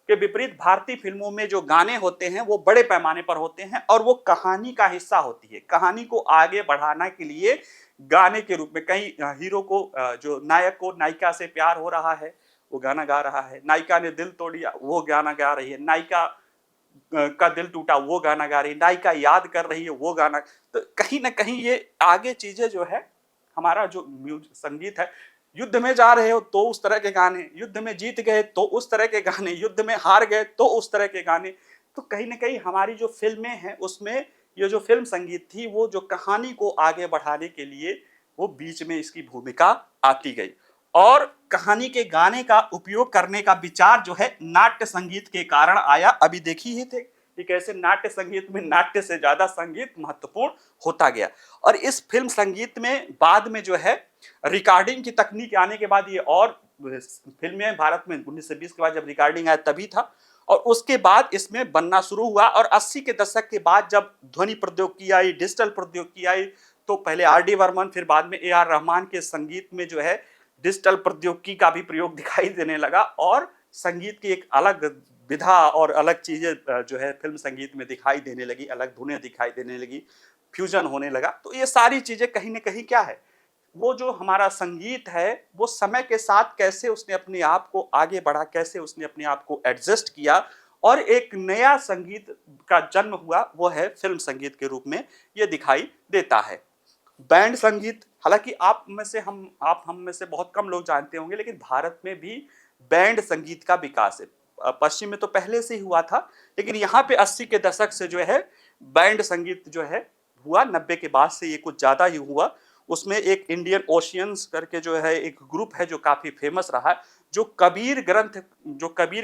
Speaker 1: के विपरीत भारतीय फिल्मों में जो गाने होते हैं वो बड़े पैमाने पर होते हैं, और वो कहानी का हिस्सा होती है। कहानी को आगे बढ़ाने के लिए गाने के रूप में कहीं हीरो को, जो नायक को नायिका से प्यार हो रहा है वो गाना गा रहा है, नायिका ने दिल तोड़ दिया वो गाना गा रही है, नायिका का दिल टूटा वो गाना गा रही है, नायिका याद कर रही है वो गाना। तो कहीं ना कहीं ये आगे चीजें जो है हमारा जो संगीत है, युद्ध में जा रहे हो तो उस तरह के गाने, युद्ध में जीत गए तो उस तरह के गाने, युद्ध में हार गए तो उस तरह के गाने। तो कहीं ना कहीं हमारी जो फिल्में हैं उसमें ये जो फिल्म संगीत थी वो जो कहानी को आगे बढ़ाने के लिए वो बीच में इसकी भूमिका आती गई, और कहानी के गाने का उपयोग करने का विचार जो है नाट्य संगीत के कारण आया। अभी देखी ही थे कि कैसे नाट्य संगीत में नाट्य से ज्यादा संगीत महत्वपूर्ण होता गया। और इस फिल्म संगीत में बाद में जो है रिकॉर्डिंग की तकनीक आने के बाद ये और फिल्में भारत में 1920 के बाद जब रिकॉर्डिंग आया तभी था, और उसके बाद इसमें बनना शुरू हुआ। और 80 के दशक के बाद जब ध्वनि प्रौद्योगिकी आई, डिजिटल प्रौद्योगिकी आई, तो पहले आर.डी. बर्मन फिर बाद में ए.आर. रहमान के संगीत में जो है डिजिटल प्रौद्योगिकी का भी प्रयोग दिखाई देने लगा, और संगीत की एक अलग विधा और अलग चीजें जो है फिल्म संगीत में दिखाई देने लगी, अलग धुनें दिखाई देने लगी, फ्यूजन होने लगा। तो ये सारी चीजें कहीं ना कहीं क्या है, वो जो हमारा संगीत है वो समय के साथ कैसे उसने अपने आप को आगे बढ़ा, कैसे उसने अपने आप को एडजस्ट किया, और एक नया संगीत का जन्म हुआ, वो है फिल्म संगीत के रूप में ये दिखाई देता है। बैंड संगीत, हालांकि आप हम में से बहुत कम लोग जानते होंगे, लेकिन भारत में भी बैंड संगीत का विकास है। पश्चिम में तो पहले से ही हुआ था, लेकिन यहाँ पे 80 के दशक से जो है बैंड संगीत जो है हुआ, 90 के बाद से ये कुछ ज्यादा ही हुआ। उसमें एक इंडियन ओशियंस करके जो है एक ग्रुप है जो काफ़ी फेमस रहा है, जो कबीर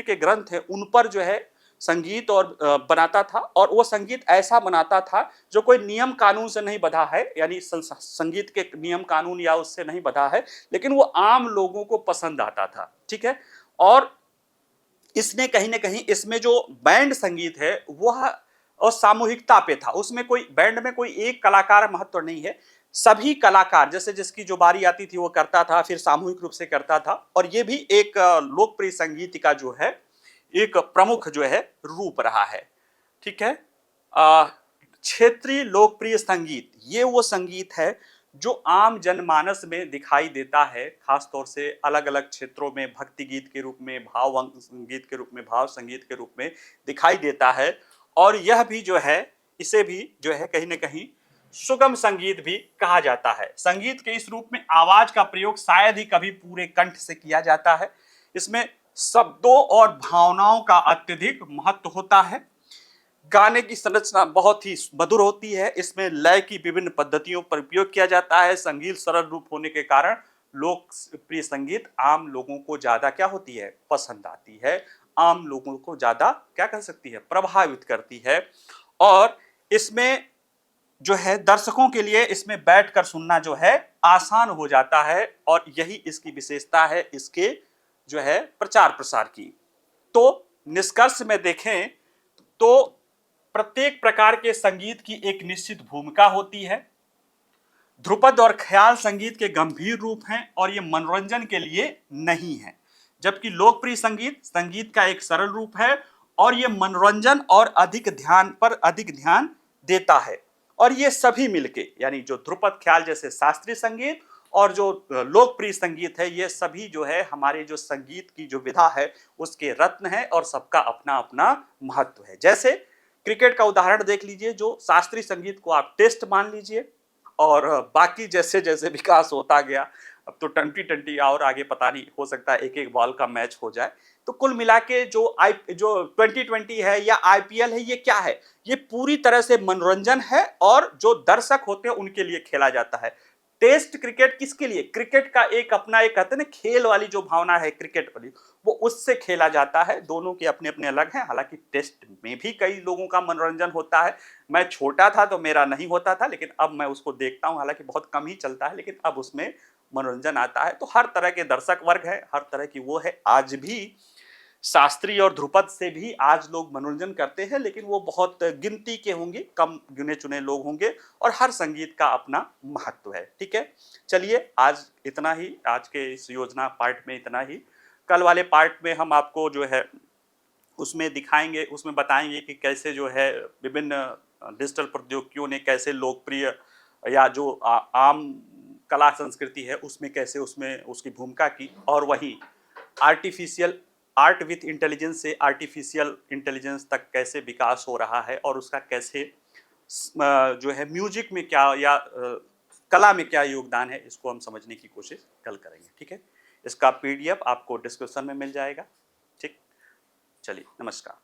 Speaker 1: के ग्रंथ हैं उन पर जो है संगीत और बनाता था, और वो संगीत ऐसा बनाता था जो कोई नियम कानून से नहीं बंधा है, यानी संगीत के नियम कानून या उससे नहीं बंधा है, लेकिन वो आम लोगों को पसंद आता था। ठीक है। और इसने कहीं ना कहीं इसमें जो बैंड संगीत है वह और सामूहिकता पे था, उसमें कोई बैंड में कोई एक कलाकार महत्व नहीं है, सभी कलाकार जैसे जिसकी जो बारी आती थी वो करता था, फिर सामूहिक रूप से करता था। और ये भी एक लोकप्रिय संगीत का जो है एक प्रमुख जो है रूप रहा है। ठीक है। क्षेत्रीय लोकप्रिय संगीत ये वो संगीत है जो आम जनमानस में दिखाई देता है, खासतौर से अलग अलग क्षेत्रों में भक्ति गीत के रूप में, भाव संगीत के रूप में, भाव संगीत के रूप में दिखाई देता है। और यह भी जो है, इसे भी जो है कहीं ना कहीं सुगम संगीत भी कहा जाता है। संगीत के इस रूप में आवाज का प्रयोग शायद ही कभी पूरे कंठ से किया जाता है। इसमें शब्दों और भावनाओं का अत्यधिक महत्व होता है। गाने की संरचना बहुत ही मधुर होती है, इसमें लय की विभिन्न पद्धतियों पर उपयोग किया जाता है। संगीत सरल रूप होने के कारण लोकप्रिय संगीत आम लोगों को ज्यादा क्या होती है, पसंद आती है, आम लोगों को ज्यादा क्या कर सकती है, प्रभावित करती है। और इसमें जो है दर्शकों के लिए इसमें बैठकर सुनना जो है आसान हो जाता है, और यही इसकी विशेषता है इसके जो है प्रचार प्रसार की। तो निष्कर्ष में देखें तो प्रत्येक प्रकार के संगीत की एक निश्चित भूमिका होती है। ध्रुपद और ख्याल संगीत के गंभीर रूप हैं और ये मनोरंजन के लिए नहीं है, जबकि लोकप्रिय संगीत संगीत का एक सरल रूप है और ये मनोरंजन और अधिक ध्यान देता है। और ये सभी मिलके, यानी जो ध्रुपद ख्याल जैसे शास्त्रीय संगीत और जो लोकप्रिय संगीत है, ये सभी जो है हमारे जो संगीत की जो विधा है उसके रत्न है, और सबका अपना अपना महत्व है। जैसे क्रिकेट का उदाहरण देख लीजिए, जो शास्त्रीय संगीत को आप टेस्ट मान लीजिए, और बाकी जैसे जैसे विकास होता गया, अब तो ट्वेंटी और आगे पता नहीं, हो सकता है एक एक बॉल का मैच हो जाए। तो कुल मिला के जो 2020 है या आईपीएल है, ये क्या है, ये पूरी तरह से मनोरंजन है, और जो दर्शक होते हैं उनके लिए खेला जाता है। टेस्ट क्रिकेट किसके लिए, क्रिकेट का एक अपना एक कहते हैं ना खेल वाली जो भावना है क्रिकेट वाली, वो उससे खेला जाता है। दोनों के अपने अपने अलग हैं, हालांकि टेस्ट में भी कई लोगों का मनोरंजन होता है। मैं छोटा था तो मेरा नहीं होता था, लेकिन अब मैं उसको देखता हूं, हालांकि बहुत कम ही चलता है, लेकिन अब उसमें मनोरंजन आता है। तो हर तरह के दर्शक वर्ग है, हर तरह की वो है। आज भी शास्त्रीय और ध्रुपद से भी आज लोग मनोरंजन करते हैं, लेकिन वो बहुत गिनती के होंगे, कम गिने चुने लोग होंगे, और हर संगीत का अपना महत्व है। ठीक है, चलिए आज इतना ही, आज के इस योजना पार्ट में इतना ही। कल वाले पार्ट में हम आपको जो है उसमें दिखाएंगे, उसमें बताएंगे कि कैसे जो है विभिन्न डिजिटल प्रौद्योगिकियों ने कैसे लोकप्रिय या जो आम कला संस्कृति है उसमें कैसे उसमें उसकी भूमिका की, और वहीं आर्टिफिशियल आर्ट विथ इंटेलिजेंस से आर्टिफिशियल इंटेलिजेंस तक कैसे विकास हो रहा है, और उसका कैसे जो है म्यूजिक में क्या या कला में क्या योगदान है, इसको हम समझने की कोशिश कल करेंगे। ठीक है, इसका पीडीएफ आपको डिस्क्रिप्शन में मिल जाएगा। ठीक, चलिए, नमस्कार।